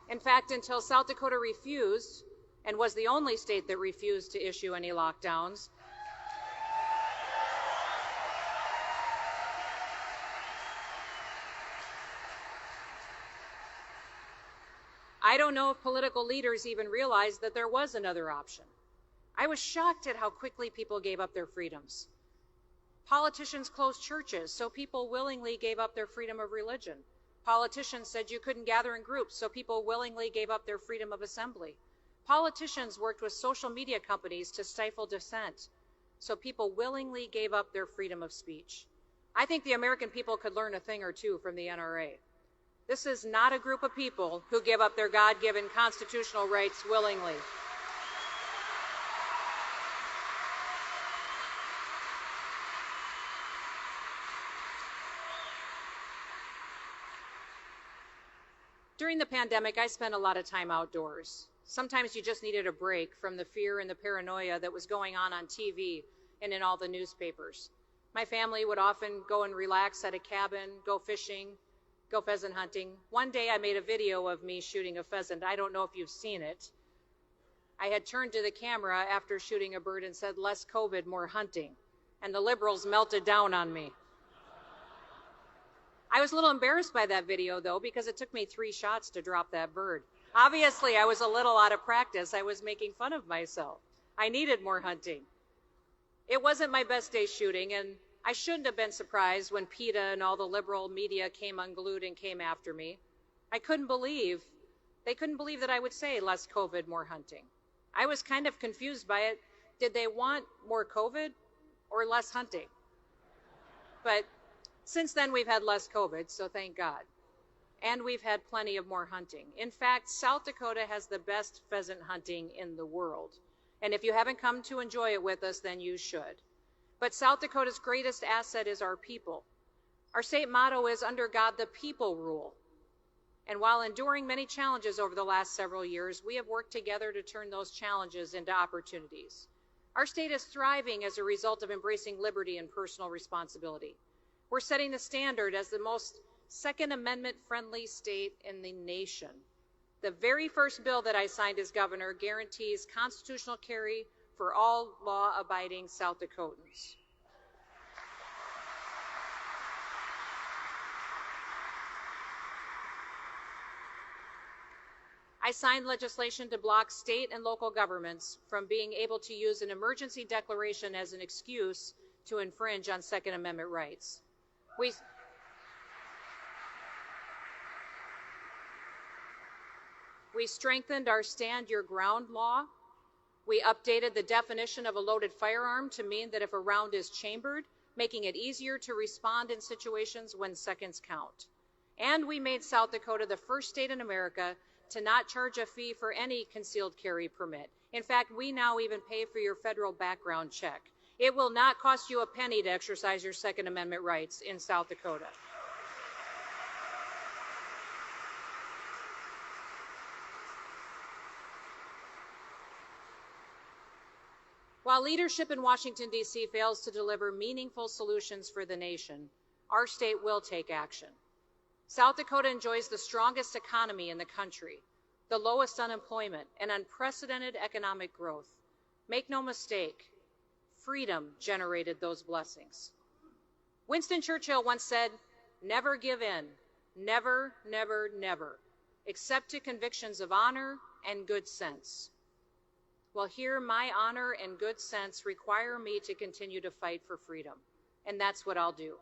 In fact, until South Dakota refused, and was the only state that refused to issue any lockdowns, I don't know if political leaders even realized that there was another option. I was shocked at how quickly people gave up their freedoms. Politicians closed churches, so people willingly gave up their freedom of religion. Politicians said you couldn't gather in groups, so people willingly gave up their freedom of assembly. Politicians worked with social media companies to stifle dissent, so people willingly gave up their freedom of speech. I think the American people could learn a thing or two from the NRA. This is not a group of people who give up their God-given constitutional rights willingly. During the pandemic, I spent a lot of time outdoors. Sometimes you just needed a break from the fear and the paranoia that was going on TV and in all the newspapers. My family would often go and relax at a cabin, go fishing, go pheasant hunting. One day I made a video of me shooting a pheasant. I don't know if you've seen it. I had turned to the camera after shooting a bird and said, "Less COVID, more hunting." And the liberals melted down on me. I was a little embarrassed by that video, though, because it took me 3 shots to drop that bird. Obviously, I was a little out of practice. I was making fun of myself. I needed more hunting. It wasn't my best day shooting, and I shouldn't have been surprised when PETA and all the liberal media came unglued and came after me. They couldn't believe that I would say less COVID, more hunting. I was kind of confused by it. Did they want more COVID or less hunting? But since then, we've had less COVID, so thank God. And we've had plenty of more hunting. In fact, South Dakota has the best pheasant hunting in the world. And if you haven't come to enjoy it with us, then you should. But South Dakota's greatest asset is our people. Our state motto is, "Under God, the people rule." And while enduring many challenges over the last several years, we have worked together to turn those challenges into opportunities. Our state is thriving as a result of embracing liberty and personal responsibility. We're setting the standard as the most Second Amendment-friendly state in the nation. The very first bill that I signed as governor guarantees constitutional carry for all law-abiding South Dakotans. I signed legislation to block state and local governments from being able to use an emergency declaration as an excuse to infringe on Second Amendment rights. We strengthened our Stand Your Ground law. We updated the definition of a loaded firearm to mean that if a round is chambered, making it easier to respond in situations when seconds count. And we made South Dakota the first state in America to not charge a fee for any concealed carry permit. In fact, we now even pay for your federal background check. It will not cost you a penny to exercise your Second Amendment rights in South Dakota. While leadership in Washington, D.C. fails to deliver meaningful solutions for the nation, our state will take action. South Dakota enjoys the strongest economy in the country, the lowest unemployment, and unprecedented economic growth. Make no mistake, freedom generated those blessings. Winston Churchill once said, "Never give in, never, never, never, except to convictions of honor and good sense." Well, here, my honor and good sense require me to continue to fight for freedom, and that's what I'll do.